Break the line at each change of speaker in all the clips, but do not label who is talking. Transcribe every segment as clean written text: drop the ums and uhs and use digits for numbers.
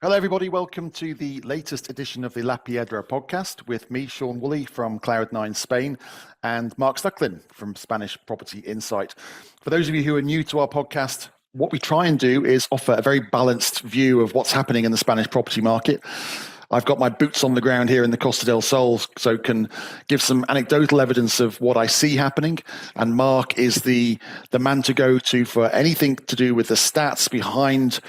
Hello, everybody. Welcome to the latest edition of the La Piedra podcast with me, Sean Woolley from Cloud9 Spain, and Mark Stucklin from Spanish Property Insight. For those of you who are new to our podcast, what we try and do is offer a very balanced view of what's happening in the Spanish property market. I've got my boots on the ground here in the Costa del Sol, so can give some anecdotal evidence of what I see happening. And Mark is the man to go to for anything to do with the stats behind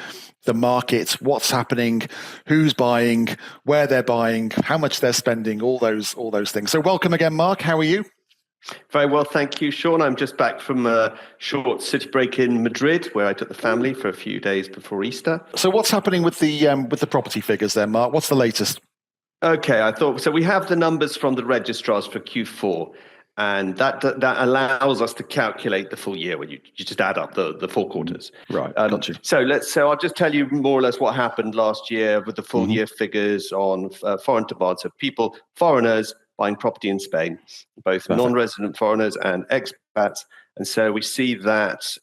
the market, what's happening, who's buying, where they're buying, how much they're spending, all those things. So welcome again, Mark. How are you?
Very well, thank you, Sean. I'm just back from a short city break in Madrid, where I took the family for a few days before Easter.
So what's happening with the property figures then, Mark? What's the latest?
Okay, so we have the numbers from the registrars for Q4. And that allows us to calculate the full year when you just add up the four quarters.
Right, got you.
So I'll just tell you more or less what happened last year with the full year figures on foreign demand. So foreigners buying property in Spain, both non-resident foreigners and expats. And so we see that,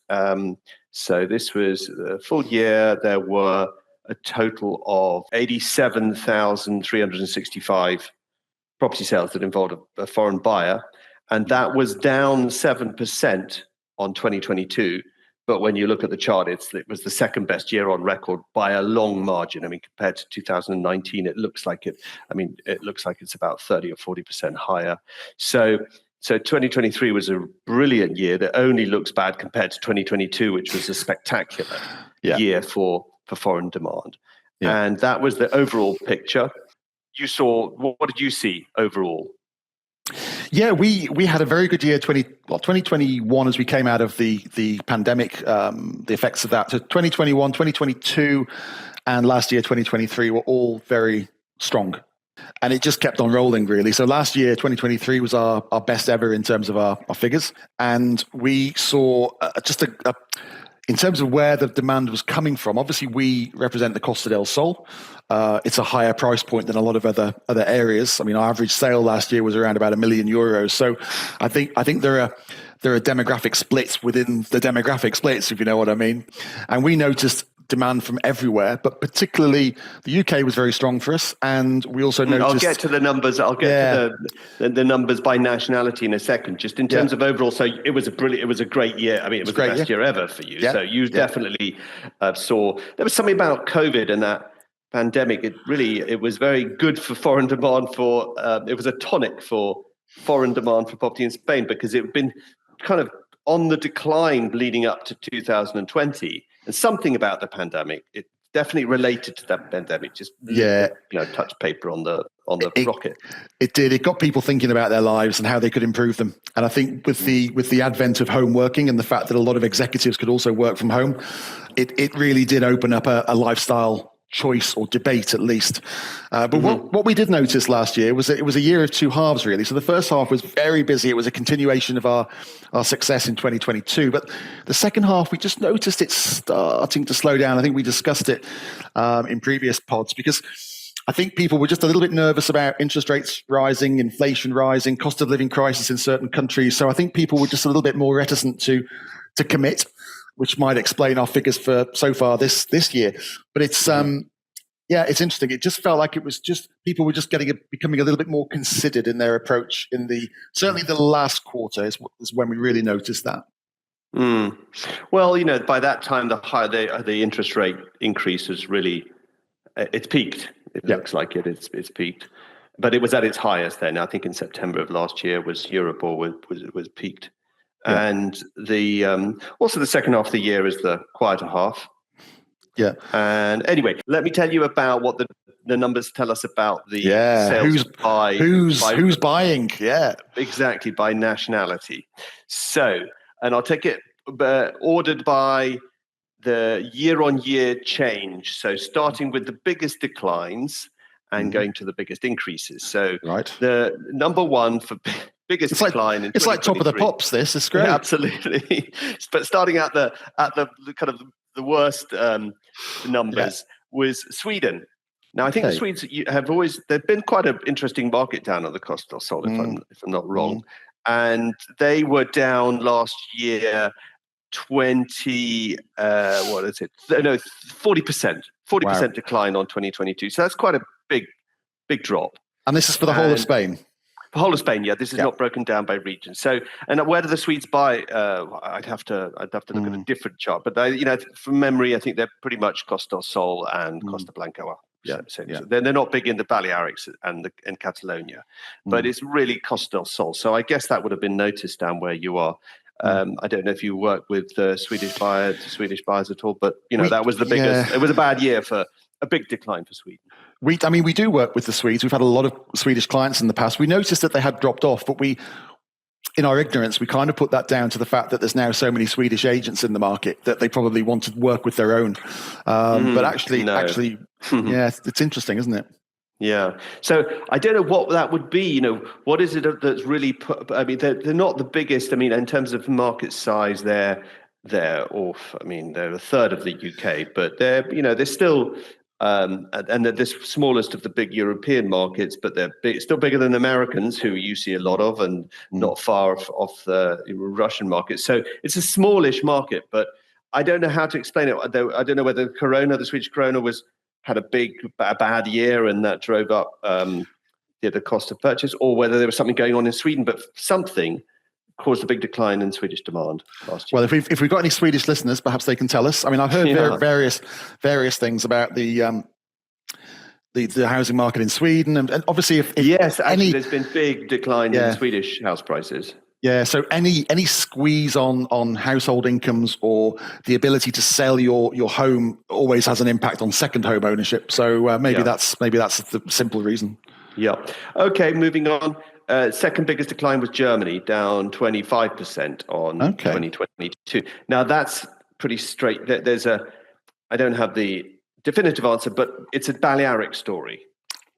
so this was the full year, there were a total of 87,365 property sales that involved a foreign buyer. And that was down 7% on 2022. But when you look at the chart, it was the second best year on record by a long margin. I mean, compared to 2019, it looks like it's about 30 or 40% higher. So 2023 was a brilliant year that only looks bad compared to 2022, which was a spectacular year for foreign demand. Yeah. And that was the overall picture. What did you see overall?
Yeah, we had a very good year, 2021, as we came out of the pandemic, the effects of that. So 2021, 2022, and last year, 2023, were all very strong. And it just kept on rolling, really. So last year, 2023, was our best ever in terms of our figures. And we saw in terms of where the demand was coming from, obviously we represent the Costa del Sol. It's a higher price point than a lot of other areas. I mean, our average sale last year was around about €1 million. So I think there are demographic splits within the demographic splits, if you know what I mean. And we noticed demand from everywhere, but particularly the UK was very strong for us. And we also noticed...
I'll get to the numbers. I'll get to the numbers by nationality in a second. Just in terms of overall, so it was a great year. I mean, it was the best year ever for you. Yeah. So you definitely saw... There was something about COVID and that pandemic. It was very good for foreign demand it was a tonic for foreign demand for property in Spain, because it had been kind of on the decline leading up to 2020. And something about the pandemic, it definitely related to that pandemic. Just touch paper on the rocket.
It did. It got people thinking about their lives and how they could improve them. And I think with the advent of home working and the fact that a lot of executives could also work from home, it really did open up a lifestyle choice or debate, at least. But what we did notice last year was that it was a year of two halves, really. So the first half was very busy. It was a continuation of our success in 2022. But the second half, we just noticed it starting to slow down. I think we discussed it in previous pods, because I think people were just a little bit nervous about interest rates rising, inflation rising, cost of living crisis in certain countries. So I think people were just a little bit more reticent to commit, which might explain our figures for so far this year. But it's it's interesting. It just felt like it was just people were just becoming a little bit more considered in their approach in certainly the last quarter is when we really noticed that.
Well, by that time the interest rate increase was really it's peaked. It looks like it's peaked, but it was at its highest then. I think in September of last year was Euribor was peaked. Yeah. And also the second half of the year is the quieter half.
Yeah.
And anyway, let me tell you about what the numbers tell us about the sales
who's buying. Yeah,
exactly, by nationality. So, and I'll take it ordered by the year-on-year change. So starting with the biggest declines and going to the biggest increases. So the number one for biggest decline in 2023.
It's like top of the pops. This is great.
Yeah, absolutely. But starting at the kind of the worst numbers was Sweden. Now I think the Swedes they've been quite an interesting market down on the Costa del Sol, if I'm not wrong, and they were down last year what is it? No, 40%. 40% decline on 2022. So that's quite a big drop.
And this is for the whole of Spain.
The whole of Spain, yeah. This is not broken down by region. So, and where do the Swedes buy? I'd have to look at a different chart. But from memory, I think they're pretty much Costa del Sol and Costa Blanca. So they're not big in the Balearics and in Catalonia, but it's really Costa del Sol. So I guess that would have been noticed down where you are. I don't know if you work with Swedish buyers at all, but that was the biggest. Yeah. It was a bad year for a big decline for Sweden.
We do work with the Swedes. We've had a lot of Swedish clients in the past. We noticed that they had dropped off, but in our ignorance, we kind of put that down to the fact that there's now so many Swedish agents in the market that they probably want to work with their own. But actually, yeah, it's interesting, isn't it?
Yeah. So I don't know what that would be. What is it that's really they're not the biggest. In terms of market size, they're off. They're a third of the UK, but they're still. And they're the smallest of the big European markets, but they're still bigger than the Americans, who you see a lot of, and not far off the Russian market. So it's a smallish market, but I don't know how to explain it. I don't know whether the Swedish krona had a bad year, and that drove up the cost of purchase, or whether there was something going on in Sweden, but something caused a big decline in Swedish demand last year.
Well, if we've got any Swedish listeners, perhaps they can tell us. I've heard various things about the housing market in Sweden, and obviously,
there's been big decline in Swedish house prices.
Yeah, so any squeeze on household incomes or the ability to sell your home always has an impact on second home ownership. So maybe that's the simple reason.
Yeah. Okay, moving on. Second biggest decline was Germany, down 25% on 2022. Now that's pretty straight. I don't have the definitive answer, but it's a Balearic story.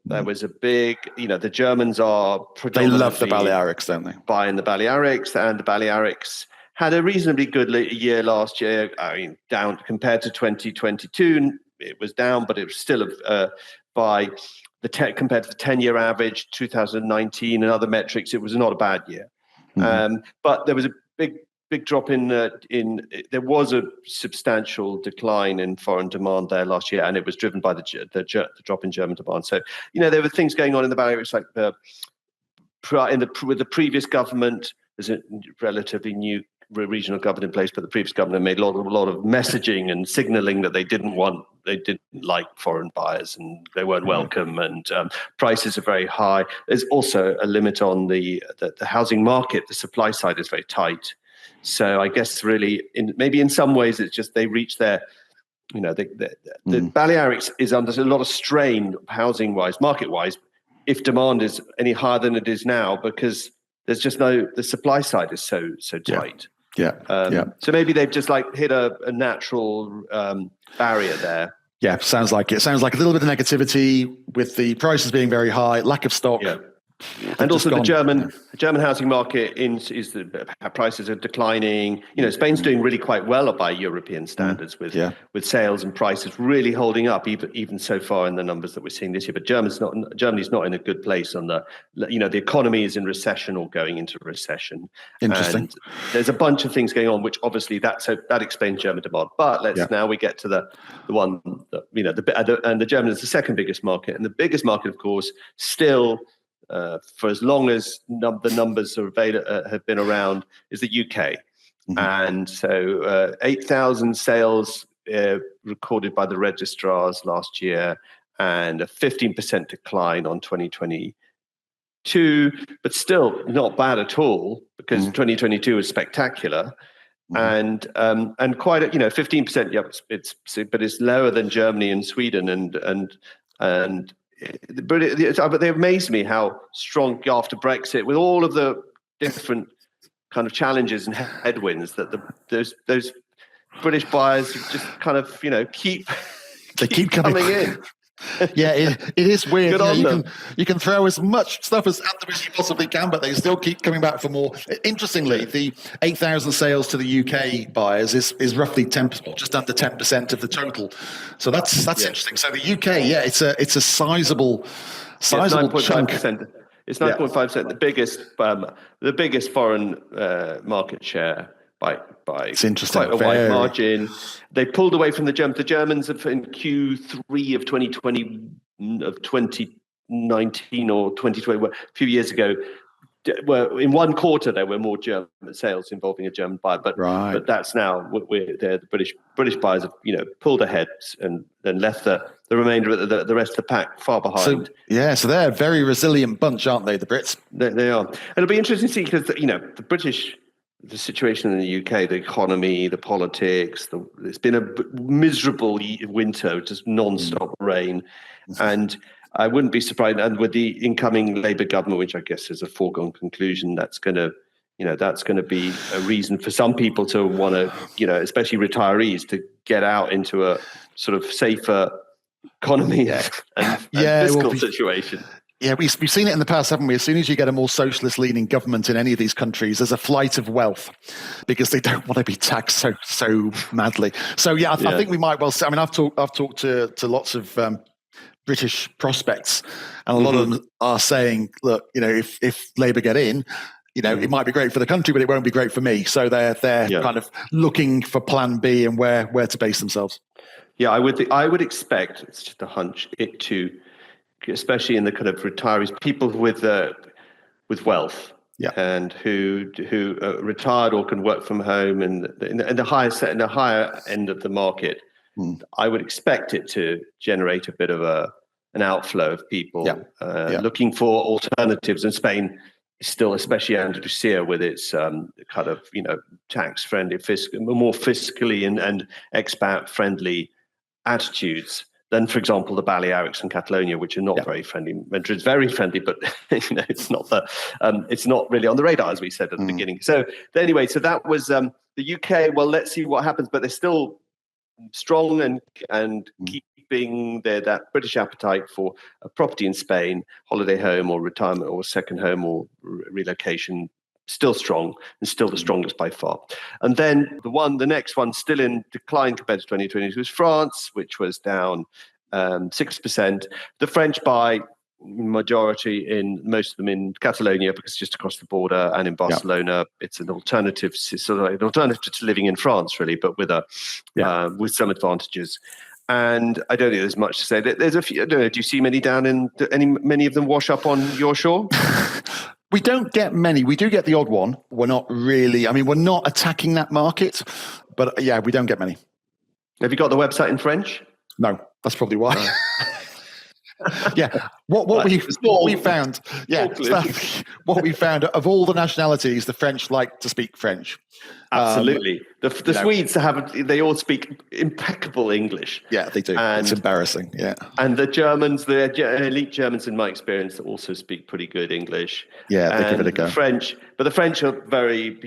There was a big, the Germans are
they love the Balearics, don't they?
Buying the Balearics, and the Balearics had a reasonably good year last year. Down compared to 2022, it was down, but it was still by compared to the 10-year average, 2019 and other metrics, it was not a bad year. But there was a big drop there was a substantial decline in foreign demand there last year, and it was driven by the drop in German demand. So, there were things going on in the Balearics, like with the previous government. There's a relatively new regional government in place, but the previous government made a lot of messaging and signaling that they didn't like foreign buyers, and they weren't welcome, and prices are very high. There's also a limit on the housing market. The supply side is very tight. So I guess really, maybe in some ways, it's just they reach their, the Balearics is under a lot of strain housing-wise, market-wise, if demand is any higher than it is now, because there's just the supply side is so tight.
Yeah.
So maybe they've just hit a natural barrier there.
Yeah, sounds like it. Sounds like a little bit of negativity with the prices being very high, lack of stock.
Yeah. And also the German housing market is the prices are declining. Spain's doing really quite well by European standards with sales and prices really holding up even so far in the numbers that we're seeing this year. But Germany's not in a good place the economy is in recession or going into recession.
Interesting.
And there's a bunch of things going on, which obviously that explains German demand. But now we get to the one that and the German is the second biggest market, and the biggest market, of course, still. For as long as the numbers are have been around, is the UK. And so 8,000 sales recorded by the registrars last year, and a 15% decline on 2022, but still not bad at all, because 2022 was spectacular. And quite 15%. But it's lower than Germany and Sweden, and but they amazed me how strong after Brexit, with all of the different kind of challenges and headwinds, that those British buyers just kind of keep coming in.
Yeah, it is weird.
Good on them.
You can throw as much stuff at them as you possibly can, but they still keep coming back for more. Interestingly, the 8,000 sales to the UK buyers is roughly 10%, just under 10% of the total. So that's interesting. So the UK, it's a sizable chunk. It's 9.5%, the biggest foreign market share
by
it's interesting.
quite a wide margin. They pulled away from the Germans. The Germans have in Q3 of 2019 or 2020, a few years ago, were in one quarter there were more German sales involving a German buyer, but that's now the British buyers have pulled ahead and then left the remainder of the rest of the pack far behind.
So they're a very resilient bunch, aren't they, the Brits?
They are. And it'll be interesting to see because the British, the situation in the UK, the economy, the politics, it's been a miserable winter, just non-stop rain, and I wouldn't be surprised. And with the incoming Labour government, which I guess is a foregone conclusion, that's going to be a reason for some people to want to, especially retirees, to get out into a sort of safer economy and fiscal situation.
Yeah, we've seen it in the past, haven't we? As soon as you get a more socialist-leaning government in any of these countries, there's a flight of wealth because they don't want to be taxed so madly. So I think we might well. I mean, I've talked to lots of British prospects, and a lot of them are saying, look, if Labour get in, it might be great for the country, but it won't be great for me. So they're kind of looking for Plan B and where to base themselves.
Yeah, I would expect, it's just a hunch, it to, especially in the kind of retirees, people with wealth, and who retired or can work from home, and in the higher end of the market. I would expect it to generate a bit of an outflow of people looking for alternatives. In Spain, still, especially Andalusia, with its kind of tax-friendly, more fiscally and expat-friendly attitudes than, for example, the Balearics and Catalonia, which are not very friendly. Madrid's very friendly, but it's not it's not really on the radar, as we said at the beginning. So anyway, that was the UK. Well, let's see what happens, but they're still strong and keeping that British appetite for a property in Spain, holiday home or retirement or second home or relocation, still strong and still the strongest by far. And then the next one still in decline compared to 2020 was France, which was down 6%. The French buy majority in most of them in Catalonia because it's just across the border, and in Barcelona it's an alternative to living in France, really, but with some advantages. And I don't think there's much to say. There's a few. I don't know. Do you see many down in many of them wash up on your shore?
We don't get many. We do get the odd one. We're not really. I mean, we're not attacking that market, but we don't get many.
Have you got the website in French?
No, that's probably why. What we found what we found of all the nationalities, the French like to speak French.
Absolutely. The Swedes they all speak impeccable English.
Yeah, they do. It's embarrassing. Yeah.
And the Germans, the elite Germans, in my experience, also speak pretty good English.
Yeah, they give it a go.
The French are very,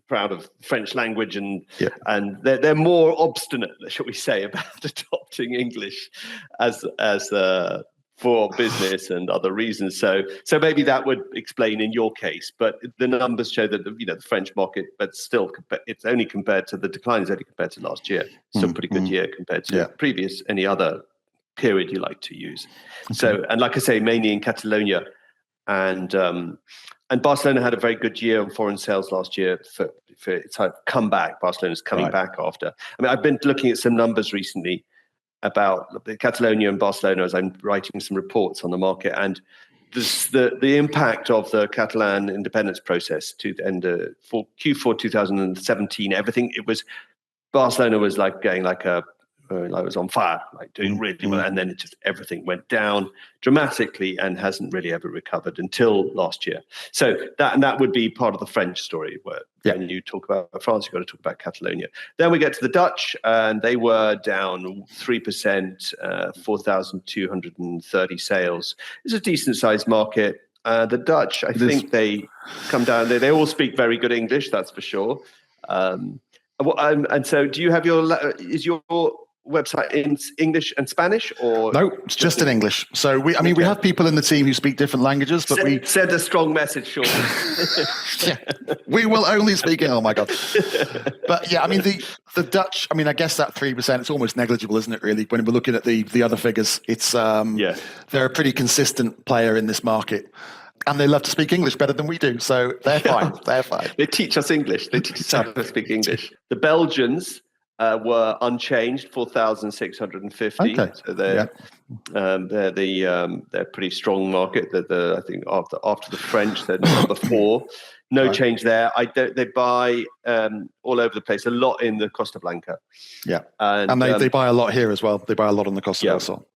proud of French language, and they're more obstinate, shall we say, about adopting English as for business and other reasons. So maybe that would explain in your case, but the numbers show that the French market, but still it's only compared to the decline is only compared to last year. Still a pretty good year compared to any other period you like to use. Okay. So, and like I say, mainly in Catalonia, and Barcelona had a very good year on foreign sales last year for its comeback. Barcelona's coming back after. I mean, I've been looking at some numbers recently about the Catalonia and Barcelona as I'm writing some reports on the market, and the impact of the Catalan independence process for Q4 2017. Everything Barcelona was like going like it was on fire, like doing really well, and then everything went down dramatically and hasn't really ever recovered until last year. So that would be part of the French story, where when you talk about France, you've got to talk about Catalonia. Then we get to the Dutch, and they were down 3%, 4,230 sales. It's a decent sized market. The Dutch, I think they come down. They all speak very good English, that's for sure. And so, do you have is your website in English and Spanish, or
no? It's just in English. So we have people in the team who speak different languages, but we
send a strong message, Sean.
We will only speak it. Oh my god! But I mean the Dutch. I mean, I guess that 3%. It's almost negligible, isn't it? Really, when we're looking at the other figures, it's they're a pretty consistent player in this market. And they love to speak English better than we do. So they're fine. They're fine.
They teach us English. They teach us how to speak English. The Belgians were unchanged, 4,650.
Okay.
So they're pretty strong market. I think after the French, they're number 4. No change there. They buy all over the place. A lot in the Costa Blanca.
Yeah, and they buy a lot here as well. They buy a lot on the Costa del Sol.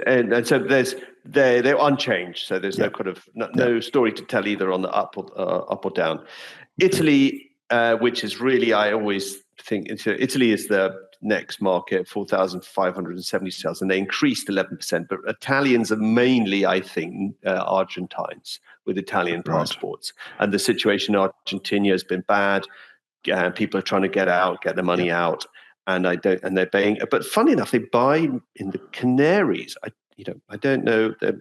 And so they're unchanged. So there's no kind of no story to tell either on the up or down. Italy, which is really, I always think Italy is the next market, 4,570 sales, and they increased 11%. But Italians are mainly, I think, Argentines with Italian passports, and the situation in Argentina has been bad. People are trying to get their money out, and they're paying. But funny enough, they buy in the Canaries. I don't know, the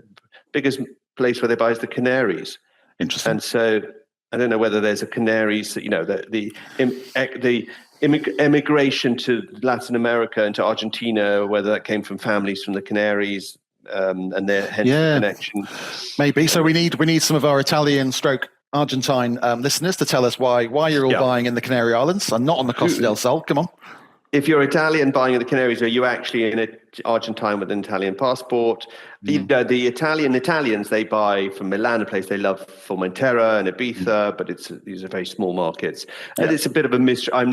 biggest place where they buy is the Canaries.
Interesting.
And so I don't know whether there's a Canaries, the immigration to Latin America and to Argentina, whether that came from families from the Canaries, and their connection.
Maybe. So we need some of our Italian stroke Argentine listeners to tell us why you're all buying in the Canary Islands and not on the Costa del Sol. Come on.
If you're Italian buying in the Canaries, are you actually in Argentine with an Italian passport? The Italians, they buy from Milan, a place they love, Formentera and Ibiza, but these are very small markets. And it's a bit of a mystery. I'm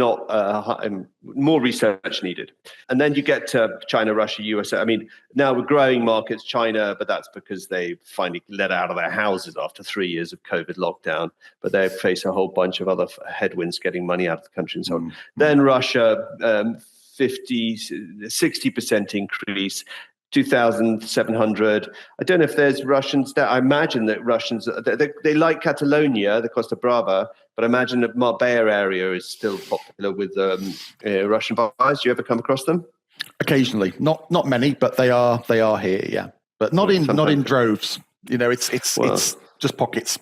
more research needed. And then you get to China, Russia, USA. I mean, now we're growing markets, China, but that's because they finally let out of their houses after 3 years of COVID lockdown. But they face a whole bunch of other headwinds getting money out of the country and so on. Then Russia, 60% increase, 2,700. I don't know if there's Russians there. I imagine that Russians, they like Catalonia, the Costa Brava, but I imagine that Marbella area is still popular with Russian buyers. Do you ever come across them?
Occasionally, not many, but they are here, yeah. But not in droves. It's just pockets.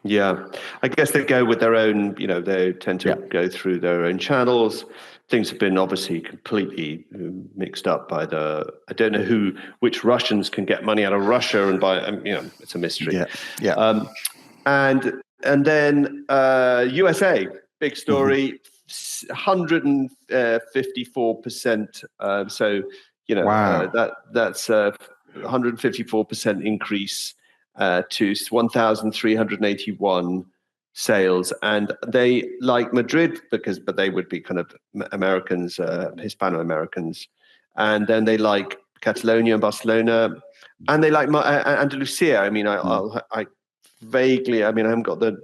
Yeah, I guess they go with their own. They tend to go through their own channels. Things have been obviously completely mixed up by I don't know which Russians can get money out of Russia and buy. It's a mystery.
Yeah.
And then USA, big story, 154%. So that's 154% increase to 1,381. Sales, and they like Madrid but they would be kind of Americans, Hispano-Americans, and then they like Catalonia and Barcelona, and they like Andalusia. I mean, I vaguely, I haven't got the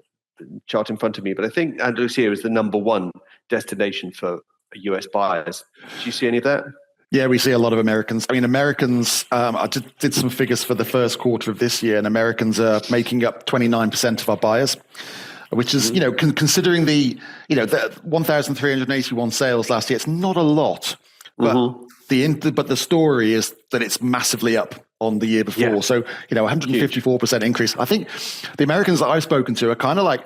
chart in front of me, but I think Andalusia is the number 1 destination for US buyers. Do you see any of that?
Yeah, we see a lot of Americans. Americans, I did some figures for the first quarter of this year, and Americans are making up 29% of our buyers, which is, considering the 1,381 sales last year, it's not a lot, but the story is that it's massively up on the year before. Yeah. So, 154% increase. I think the Americans that I've spoken to are kind of like,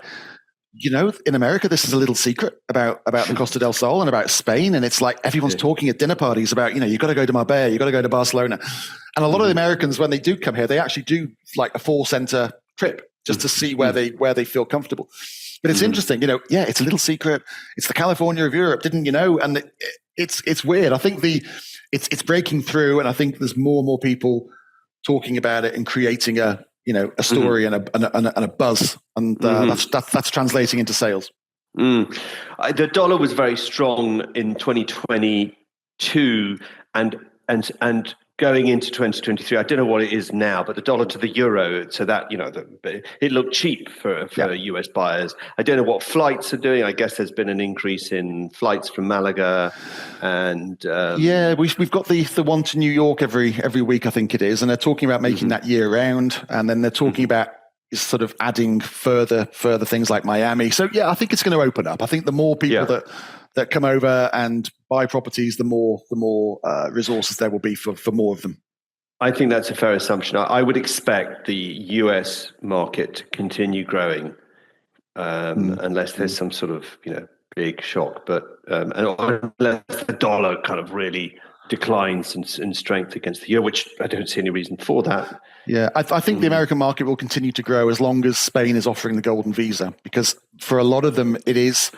in America, this is a little secret about the Costa del Sol and about Spain. And it's like everyone's talking at dinner parties about, you've got to go to Marbella, you've got to go to Barcelona. And a lot of the Americans, when they do come here, they actually do like a 4-center trip just to see where they feel comfortable. But it's interesting, it's a little secret. It's the California of Europe, didn't you know? And it's weird. I think it's breaking through, and I think there's more and more people talking about it and creating a story and a buzz, and that's translating into sales.
The dollar was very strong in 2022, and going into 2023. I don't know what it is now, but the dollar to the euro, so that it looked cheap for US buyers. I don't know what flights are doing. I guess there's been an increase in flights from Malaga, and
we've got the one to New York every week, I think it is, and they're talking about making that year round, and then they're talking about sort of adding further things like Miami. So I think it's going to open up. I think the more people that come over and buy properties, the more resources there will be for more of them.
I think that's a fair assumption. I would expect the US market to continue growing, unless there's some sort of big shock. But unless the dollar kind of really declines in strength against the euro, which I don't see any reason for that.
Yeah, I think the American market will continue to grow as long as Spain is offering the golden visa, because for a lot of them, it's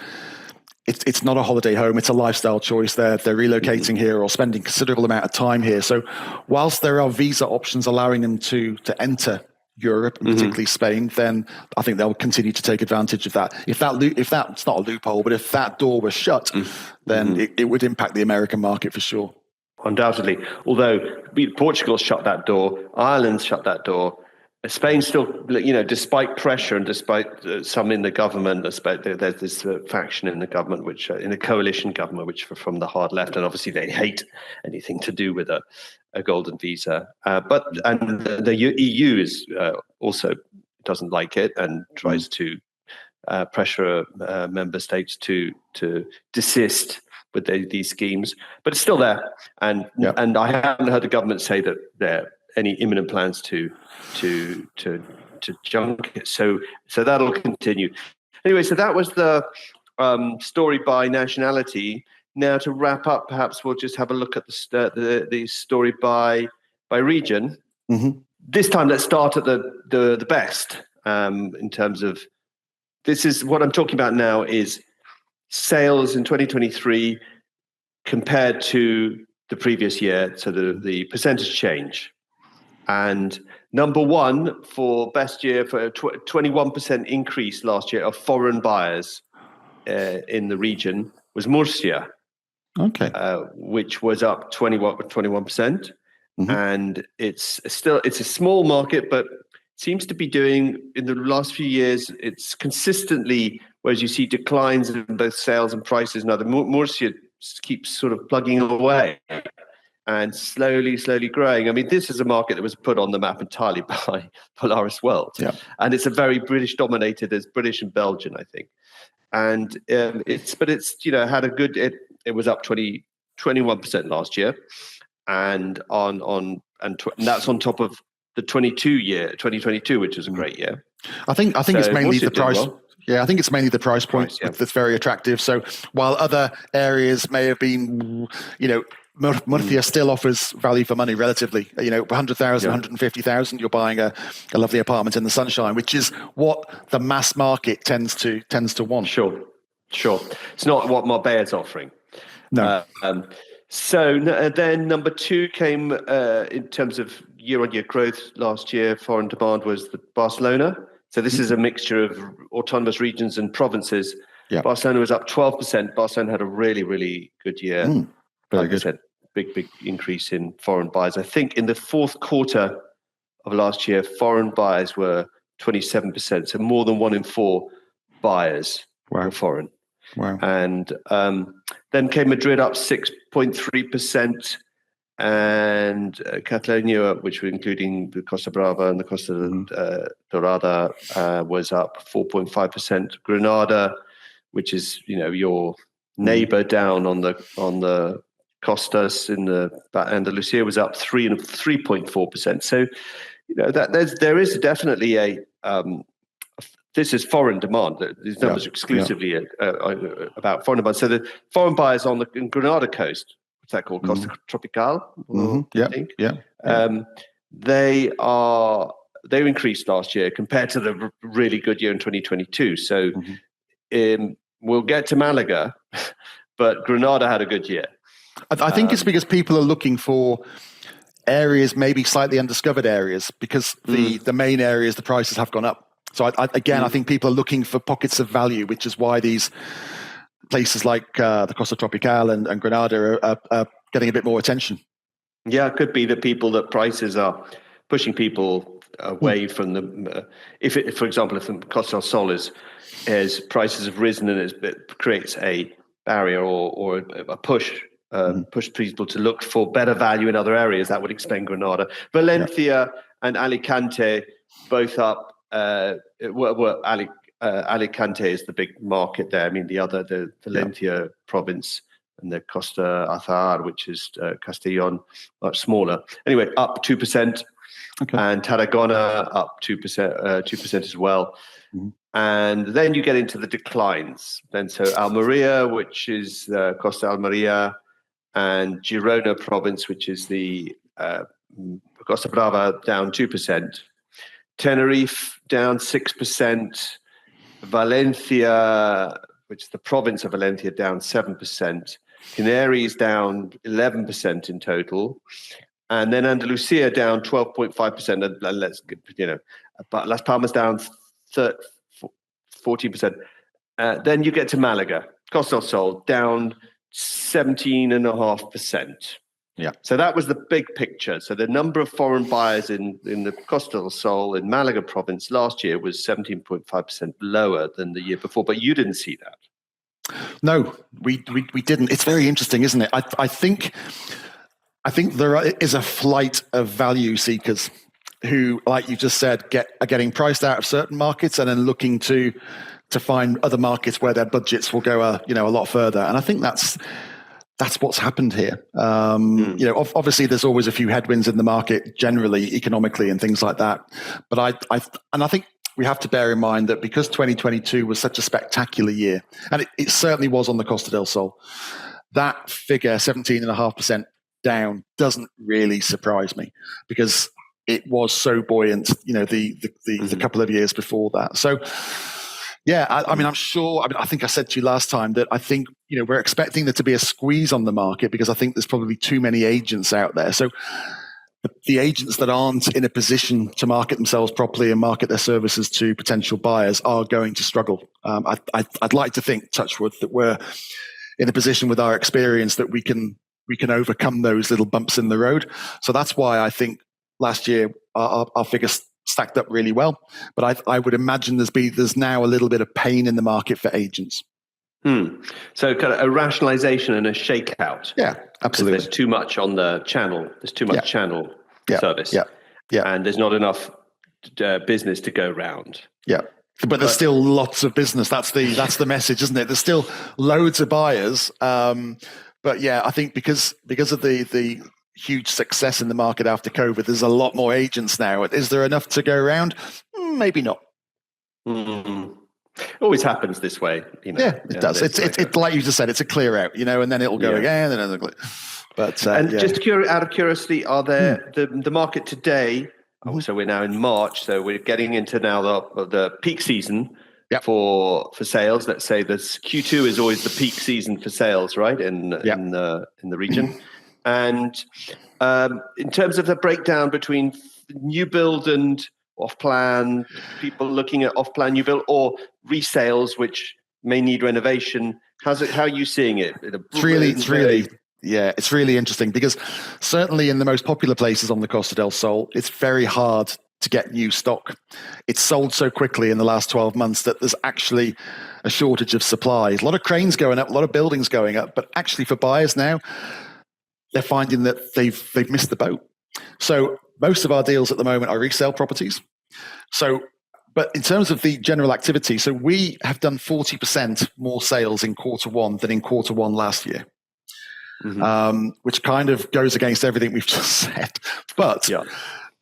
not a holiday home, it's a lifestyle choice. They're relocating here or spending considerable amount of time here. So whilst there are visa options allowing them to enter Europe, and particularly Spain, then I think they'll continue to take advantage of that. If that's not a loophole, but if that door was shut, then it would impact the American market for sure.
Undoubtedly. Although Portugal shut that door, Ireland shut that door, Spain still, despite pressure and despite some in the government, there's this faction in the government, which in a coalition government, which are from the hard left, and obviously they hate anything to do with a golden visa. But the EU is also doesn't like it and tries to pressure member states to desist with these schemes. But it's still there, and I haven't heard the government say that there are any imminent plans to junk it. So that'll continue. Anyway, so that was the story by nationality. Now to wrap up, perhaps we'll just have a look at the story by region. This time, let's start at the best in terms of. This is what I'm talking about now is sales in 2023 compared to the previous year, so the percentage change. And number one for best year for a 21% increase last year of foreign buyers in the region was Murcia, which was up 21%. And it's a small market, but seems to be doing in the last few years. It's consistently, whereas you see declines in both sales and prices. Now the Murcia keeps sort of plugging away and slowly growing. I mean, this is a market that was put on the map entirely by Polaris World. Yeah. And it's a very British dominated, as British and Belgian, I think. And it's had a good, it was up 21% last year. And that's on top of the 2022, which is a great year.
I think it's mainly the price. Well. Yeah, I think it's mainly the price point that's very attractive. So while other areas may have been, Murcia still offers value for money relatively. 100,000, 150,000, you're buying a lovely apartment in the sunshine, which is what the mass market tends to want.
Sure. It's not what Marbella's offering.
No.
So then number two came in terms of year-on-year growth last year. Foreign demand was Barcelona. So this is a mixture of autonomous regions and provinces. Yeah. Barcelona was up 12%. Barcelona had a really, really good year.
Very good.
Big increase in foreign buyers. I think in the fourth quarter of last year, foreign buyers were 27%. So more than 1 in 4 buyers were foreign.
Wow.
And then came Madrid up 6.3%, and Catalonia, which were including the Costa Brava and the Costa Dorada, was up 4.5%. Granada, which is your neighbor down on the Costas in the Andalusia, was up 3.4%. So there is definitely this is foreign demand. These numbers are exclusively about foreign demand. So the foreign buyers on the Granada coast, what's that called? Costa Tropical, I think. They increased last year compared to the really good year in 2022. So we'll get to Malaga, but Granada had a good year.
I think it's because people are looking for areas, maybe slightly undiscovered areas, because the main areas, the prices have gone up. So I think people are looking for pockets of value, which is why these places like the Costa Tropical and Granada are getting a bit more attention.
Yeah, it could be that prices are pushing people away from them. For example, if the Costa del Sol as prices have risen and it creates a barrier or a push people to look for better value in other areas, that would explain Granada. Valencia and Alicante both up. Alicante is the big market there. I mean, the Valencia province and the Costa Azahar, which is Castellon, much smaller. Anyway, up 2%. Okay. And Tarragona up 2% as well. And then you get into the declines. Then so Almeria, which is Costa Almeria, and Girona province, which is the Costa Brava, down 2%. Tenerife down 6%. Valencia, which is the province of Valencia, down 7%. Canaries down 11% in total. And then Andalusia down 12.5%. And let's, but Las Palmas down 14%. Then you get to Malaga, Costa del Sol down 17.5%.
Yeah.
So that was the big picture. So the number of foreign buyers in the Costa del Sol in Malaga province last year was 17.5% lower than the year before. But you didn't see that.
No, we didn't. It's very interesting, isn't it? I think there is a flight of value seekers who, like you just said, are getting priced out of certain markets and then looking to find other markets where their budgets will go a lot further. And I think that's what's happened here. Obviously there's always a few headwinds in the market generally, economically and things like that. But I think we have to bear in mind that because 2022 was such a spectacular year, and it certainly was on the Costa del Sol, that figure, 17.5% down, doesn't really surprise me because it was so buoyant, the couple of years before that. So, yeah, I'm sure. I think I said to you last time that I think we're expecting there to be a squeeze on the market because I think there's probably too many agents out there. So the agents that aren't in a position to market themselves properly and market their services to potential buyers are going to struggle. I'd like to think, touch wood, that we're in a position with our experience that we can overcome those little bumps in the road. So that's why I think last year our figures stacked up really well. But I would imagine there's now a little bit of pain in the market for agents.
So kind of a rationalization and a shakeout.
Yeah, absolutely.
There's too much on the channel. There's too much channel service.
Yeah.
And there's not enough business to go around.
Yeah. But there's still lots of business. That's the message, isn't it? There's still loads of buyers. But yeah, I think because of the huge success in the market after COVID, there's a lot more agents now. Is there enough to go around? Maybe not.
It always happens this way,
Yeah, it does. It's like you just said, it's a clear out, and then it'll go again, and then but
just out of curiosity, are there the market today? So we're now in March, so we're getting into now the peak season for sales. Let's say this Q2 is always the peak season for sales, right? In the region, and in terms of the breakdown between new build and off-plan, people looking at off-plan new build or resales, which may need renovation. How are you seeing it?
It's really interesting because certainly in the most popular places on the Costa del Sol, it's very hard to get new stock. It's sold so quickly in the last 12 months that there's actually a shortage of supply. A lot of cranes going up, a lot of buildings going up, but actually for buyers now, they're finding that they've missed the boat. So most of our deals at the moment are resale properties. But in terms of the general activity, so we have done 40% more sales in quarter one than in quarter one last year, which kind of goes against everything we've just said. But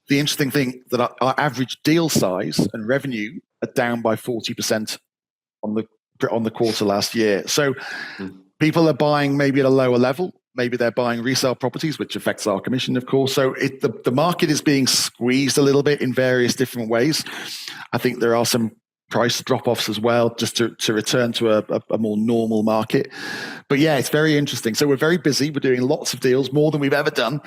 the interesting thing that our average deal size and revenue are down by 40% on the quarter last year. So people are buying maybe at a lower level. Maybe they're buying resale properties, which affects our commission, of course. So the market is being squeezed a little bit in various different ways. I think there are some price drop-offs as well, just to return to a more normal market. But yeah, it's very interesting. So we're very busy. We're doing lots of deals, more than we've ever done.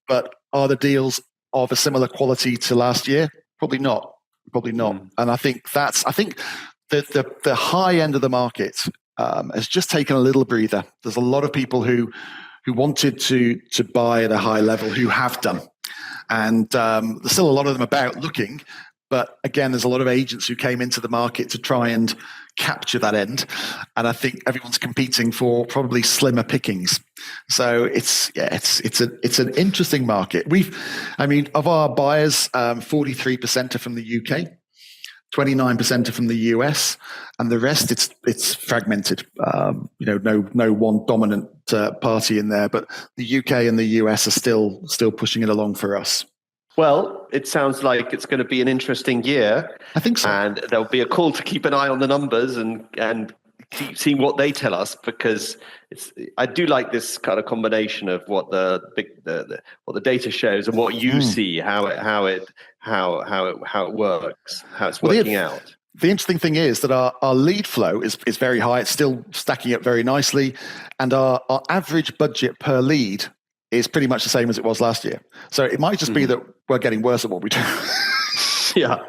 But are the deals of a similar quality to last year? Probably not. And I think the high end of the market has just taken a little breather. There's a lot of people who wanted to buy at a high level who have done. And there's still a lot of them about looking. But again, there's a lot of agents who came into the market to try and capture that end. And I think everyone's competing for probably slimmer pickings. So it's an interesting market. Of our buyers, 43% are from the UK. 29% are from the US, and the rest it's fragmented. No one dominant party in there, but the UK and the US are still pushing it along for us.
Well, it sounds like it's going to be an interesting year.
I think so,
and there'll be a call to keep an eye on the numbers and keep seeing what they tell us, because I do like this kind of combination of what the data shows and what you see, how it works, how it's working out.
The interesting thing is that our lead flow is very high. It's still stacking up very nicely, and our average budget per lead is pretty much the same as it was last year. So it might just be that we're getting worse at what we do.
Yeah.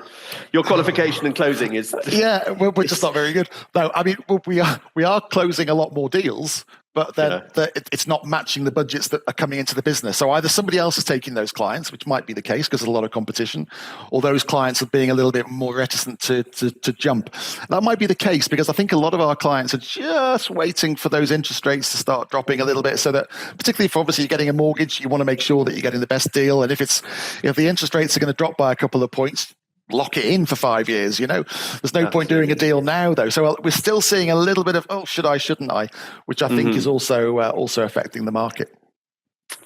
Your qualification and closing is...
Yeah, we're just not very good. No, I mean, we are closing a lot more deals, but then it's not matching the budgets that are coming into the business. So either somebody else is taking those clients, which might be the case because there's a lot of competition, or those clients are being a little bit more reticent to jump. That might be the case because I think a lot of our clients are just waiting for those interest rates to start dropping a little bit, so that particularly if obviously you're getting a mortgage, you want to make sure that you're getting the best deal. And if the interest rates are going to drop by a couple of points, lock it in for 5 years. There's no point doing a deal now, though. So we're still seeing a little bit of should I, shouldn't I, which I think is also affecting the market.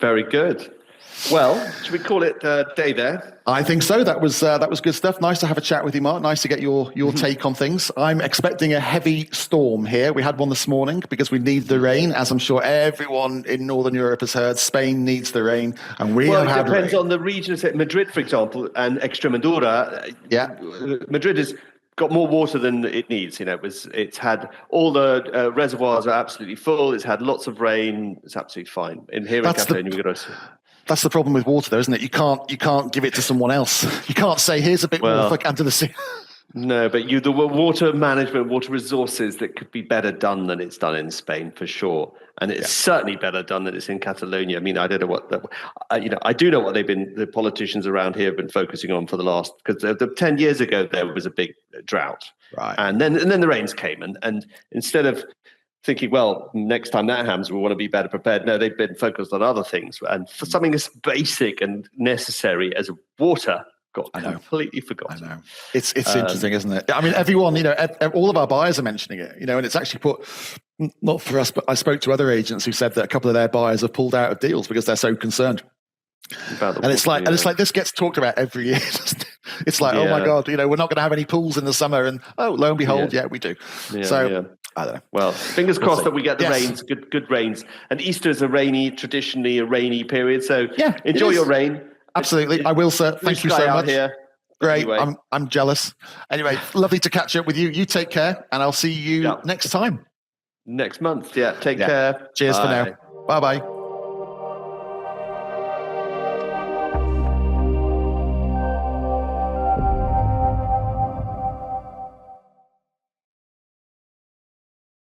Very good. Well, should we call it a day there?
I think so. That was good stuff. Nice to have a chat with you, Mark. Nice to get your take on things. I'm expecting a heavy storm here. We had one this morning because we need the rain, as I'm sure everyone in Northern Europe has heard. Spain needs the rain, and it
depends on the region. Madrid, for example, and Extremadura.
Yeah,
Madrid has got more water than it needs. It's had all the reservoirs are absolutely full. It's had lots of rain. It's absolutely fine. In Catalonia, we've got to...
That's the problem with water, though, isn't it? You can't give it to someone else. You can't say, "Here's a bit more under the sea."
No, but the water management, water resources, that could be better done than it's done in Spain for sure, and it's certainly better done than it's in Catalonia. I mean, I don't know what I do know what the politicians around here have been focusing on for the last, because 10 years ago there was a big drought,
right?
And then the rains came, and instead of thinking, well, next time that happens, we want to be better prepared. No, they've been focused on other things. And for something as basic and necessary as water got completely forgotten.
I know. It's interesting, isn't it? I mean, everyone, all of our buyers are mentioning it, and it's actually put, not for us, but I spoke to other agents who said that a couple of their buyers have pulled out of deals because they're so concerned. It's like this gets talked about every year. It's like, oh my God, we're not going to have any pools in the summer, and lo and behold, we do. I don't know.
Well, fingers crossed that we get the rains, good rains. And Easter is traditionally a rainy period. So enjoy your rain.
Absolutely, I will, sir. Thank you so much.
Here.
Great. Anyway. I'm jealous. Anyway, lovely to catch up with you. You take care, and I'll see you next time.
Next month. Yeah. Take care.
Cheers for now. Bye bye.